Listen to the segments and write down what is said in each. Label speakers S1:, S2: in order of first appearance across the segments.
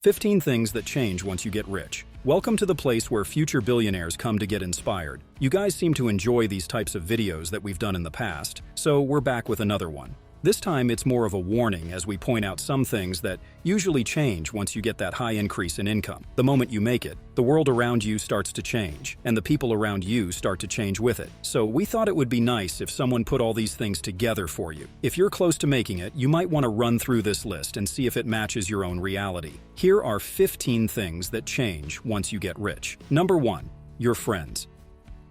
S1: 15 things that change once you get rich. Welcome to the place where future billionaires come to get inspired. You guys seem to enjoy these types of videos that we've done in the past, so we're back with another one. This time it's more of a warning as we point out some things that usually change once you get that high increase in income. The moment you make it, the world around you starts to change, and the people around you start to change with it. So we thought it would be nice if someone put all these things together for you. If you're close to making it, you might want to run through this list and see if it matches your own reality. Here are 15 things that change once you get rich. Number 1. Your friends.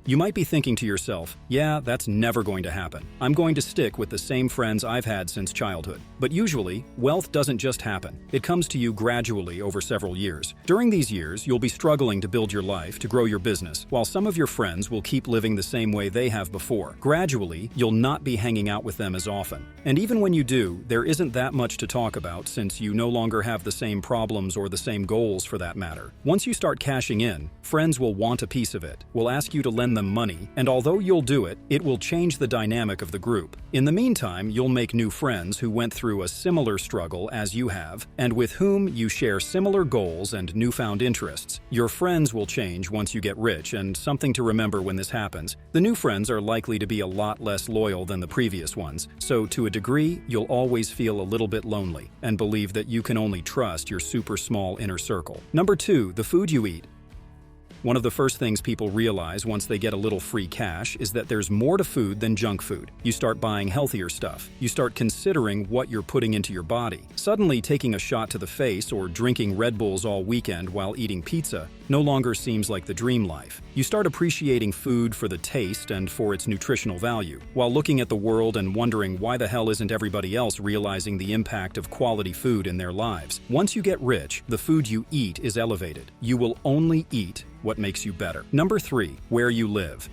S1: You might be thinking to yourself, yeah, that's never going to happen. I'm going to stick with the same friends I've had since childhood. But usually, wealth doesn't just happen. It comes to you gradually over several years. During these years, you'll be struggling to build your life, to grow your business, while some of your friends will keep living the same way they have before. Gradually, you'll not be hanging out with them as often. And even when you do, there isn't that much to talk about since you no longer have the same problems or the same goals for that matter. Once you start cashing in, friends will want a piece of it, will ask you to lend them money, and although you'll do it, it will change the dynamic of the group. In the meantime, you'll make new friends who went through a similar struggle as you have, and with whom you share similar goals and newfound interests. Your friends will change once you get rich, and something to remember when this happens, the new friends are likely to be a lot less loyal than the previous ones, so to a degree, you'll always feel a little bit lonely, and believe that you can only trust your super small inner circle. Number 2, the food you eat. One of the first things people realize once they get a little free cash is that there's more to food than junk food. You start buying healthier stuff. You start considering what you're putting into your body. Suddenly, taking a shot to the face or drinking Red Bulls all weekend while eating pizza no longer seems like the dream life. You start appreciating food for the taste and for its nutritional value, while looking at the world and wondering why the hell isn't everybody else realizing the impact of quality food in their lives. Once you get rich, the food you eat is elevated. You will only eat what makes you better. Number 3, where you live.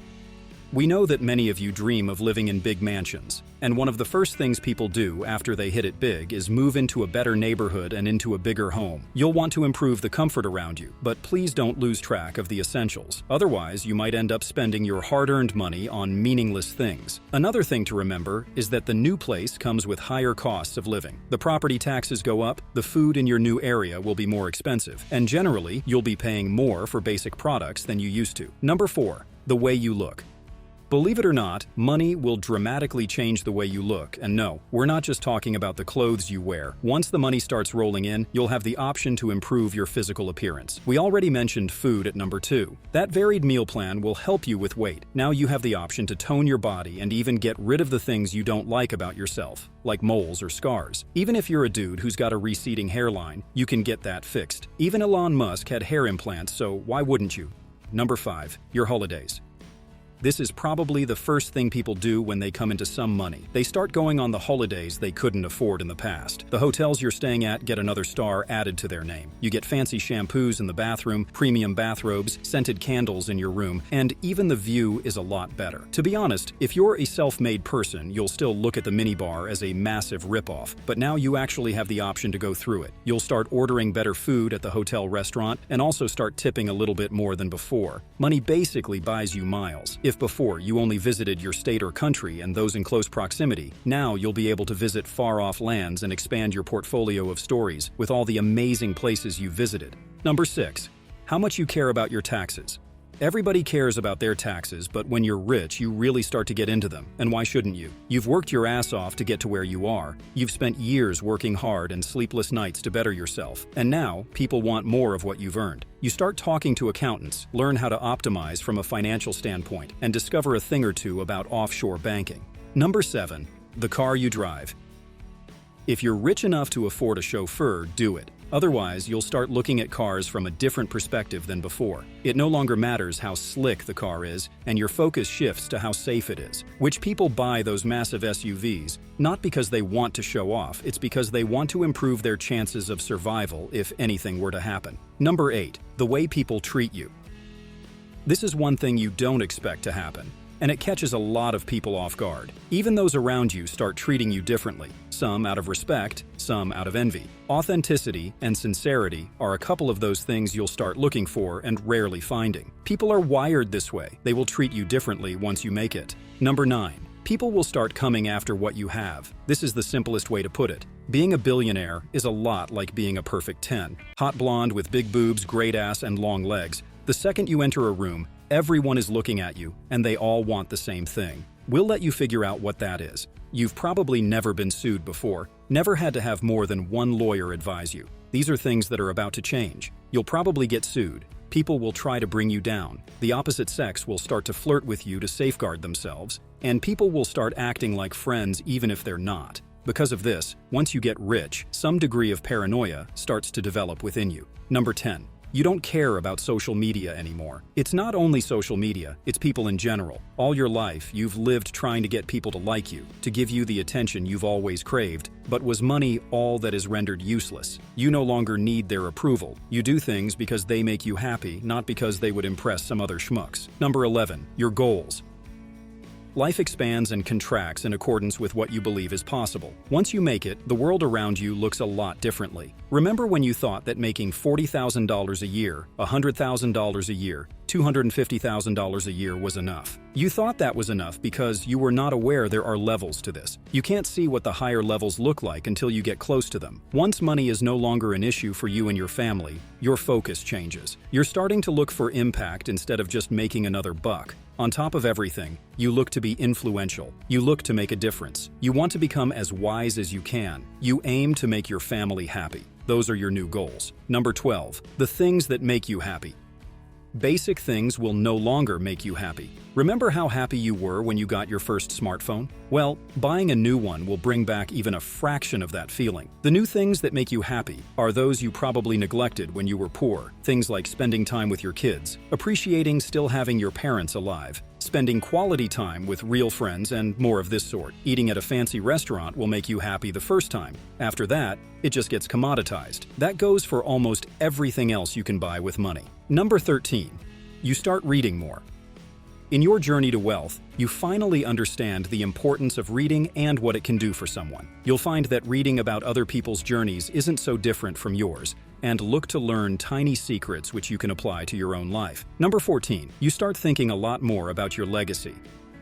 S1: We know that many of you dream of living in big mansions, and one of the first things people do after they hit it big is move into a better neighborhood and into a bigger home. You'll want to improve the comfort around you, but please don't lose track of the essentials. Otherwise, you might end up spending your hard-earned money on meaningless things. Another thing to remember is that the new place comes with higher costs of living. The property taxes go up, the food in your new area will be more expensive, and generally, you'll be paying more for basic products than you used to. Number 4, the way you look. Believe it or not, money will dramatically change the way you look, and no, we're not just talking about the clothes you wear. Once the money starts rolling in, you'll have the option to improve your physical appearance. We already mentioned food at number 2. That varied meal plan will help you with weight. Now you have the option to tone your body and even get rid of the things you don't like about yourself, like moles or scars. Even if you're a dude who's got a receding hairline, you can get that fixed. Even Elon Musk had hair implants, so why wouldn't you? Number 5, your holidays. This is probably the first thing people do when they come into some money. They start going on the holidays they couldn't afford in the past. The hotels you're staying at get another star added to their name. You get fancy shampoos in the bathroom, premium bathrobes, scented candles in your room, and even the view is a lot better. To be honest, if you're a self-made person, you'll still look at the minibar as a massive ripoff, but now you actually have the option to go through it. You'll start ordering better food at the hotel restaurant and also start tipping a little bit more than before. Money basically buys you miles. If before you only visited your state or country and those in close proximity, now you'll be able to visit far-off lands and expand your portfolio of stories with all the amazing places you visited. Number 6, how much you care about your taxes. Everybody cares about their taxes, but when you're rich, you really start to get into them. And why shouldn't you? You've worked your ass off to get to where you are. You've spent years working hard and sleepless nights to better yourself. And now, people want more of what you've earned. You start talking to accountants, learn how to optimize from a financial standpoint, and discover a thing or two about offshore banking. Number 7, the car you drive. If you're rich enough to afford a chauffeur, do it. Otherwise, you'll start looking at cars from a different perspective than before. It no longer matters how slick the car is, and your focus shifts to how safe it is. Which people buy those massive SUVs, not because they want to show off, it's because they want to improve their chances of survival if anything were to happen. Number 8, the way people treat you. This is one thing you don't expect to happen, and it catches a lot of people off guard. Even those around you start treating you differently, some out of respect, some out of envy. Authenticity and sincerity are a couple of those things you'll start looking for and rarely finding. People are wired this way. They will treat you differently once you make it. Number 9, people will start coming after what you have. This is the simplest way to put it. Being a billionaire is a lot like being a perfect 10. Hot blonde with big boobs, great ass, and long legs. The second you enter a room, everyone is looking at you, and they all want the same thing. We'll let you figure out what that is. You've probably never been sued before, never had to have more than one lawyer advise you. These are things that are about to change. You'll probably get sued. People will try to bring you down. The opposite sex will start to flirt with you to safeguard themselves, and people will start acting like friends even if they're not. Because of this, once you get rich, some degree of paranoia starts to develop within you. Number 10. You don't care about social media anymore. It's not only social media, it's people in general. All your life, you've lived trying to get people to like you, to give you the attention you've always craved. But was money all that is rendered useless? You no longer need their approval. You do things because they make you happy, not because they would impress some other schmucks. Number 11. Your goals. Life expands and contracts in accordance with what you believe is possible. Once you make it, the world around you looks a lot differently. Remember when you thought that making $40,000 a year, $100,000 a year, $250,000 a year was enough? You thought that was enough because you were not aware there are levels to this. You can't see what the higher levels look like until you get close to them. Once money is no longer an issue for you and your family, your focus changes. You're starting to look for impact instead of just making another buck. On top of everything, you look to be influential. You look to make a difference. You want to become as wise as you can. You aim to make your family happy. Those are your new goals. Number 12. The things that make you happy. Basic things will no longer make you happy. Remember how happy you were when you got your first smartphone? Well, buying a new one will bring back even a fraction of that feeling. The new things that make you happy are those you probably neglected when you were poor. Things like spending time with your kids, appreciating still having your parents alive, spending quality time with real friends, and more of this sort. Eating at a fancy restaurant will make you happy the first time. After that, it just gets commoditized. That goes for almost everything else you can buy with money. Number 13. You start reading more. In your journey to wealth, you finally understand the importance of reading and what it can do for someone. You'll find that reading about other people's journeys isn't so different from yours, and look to learn tiny secrets which you can apply to your own life. Number 14. You start thinking a lot more about your legacy.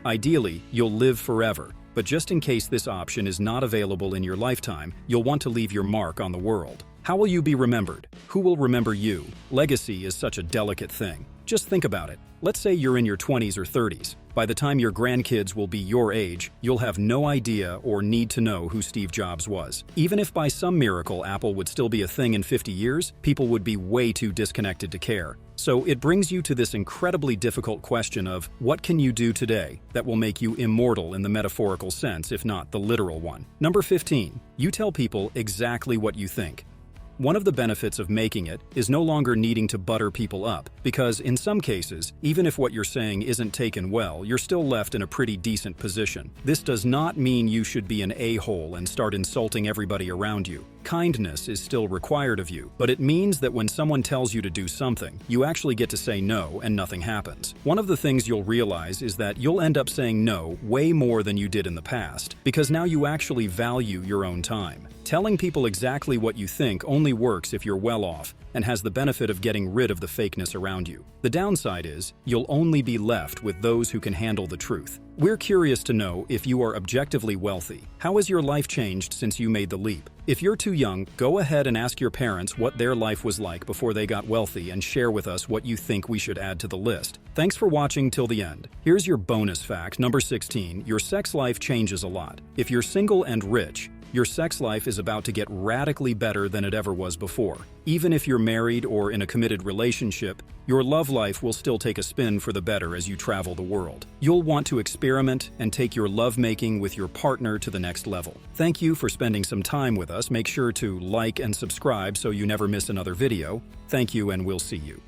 S1: Ideally, you'll live forever, but just in case this option is not available in your lifetime, you'll want to leave your mark on the world. How will you be remembered? Who will remember you? Legacy is such a delicate thing. Just think about it. Let's say you're in your 20s or 30s. By the time your grandkids will be your age, you'll have no idea or need to know who Steve Jobs was. Even if by some miracle Apple would still be a thing in 50 years, people would be way too disconnected to care. So it brings you to this incredibly difficult question of what can you do today that will make you immortal in the metaphorical sense, if not the literal one. Number 15. You tell people exactly what you think. One of the benefits of making it is no longer needing to butter people up, because in some cases, even if what you're saying isn't taken well, you're still left in a pretty decent position. This does not mean you should be an a-hole and start insulting everybody around you. Kindness is still required of you, but it means that when someone tells you to do something, you actually get to say no and nothing happens. One of the things you'll realize is that you'll end up saying no way more than you did in the past, because now you actually value your own time. Telling people exactly what you think only works if you're well off and has the benefit of getting rid of the fakeness around you. The downside is, you'll only be left with those who can handle the truth. We're curious to know if you are objectively wealthy. How has your life changed since you made the leap? If you're too young, go ahead and ask your parents what their life was like before they got wealthy and share with us what you think we should add to the list. Thanks for watching till the end. Here's your bonus fact, number 16. Your sex life changes a lot. If you're single and rich, your sex life is about to get radically better than it ever was before. Even if you're married or in a committed relationship, your love life will still take a spin for the better as you travel the world. You'll want to experiment and take your lovemaking with your partner to the next level. Thank you for spending some time with us. Make sure to like and subscribe so you never miss another video. Thank you, and we'll see you.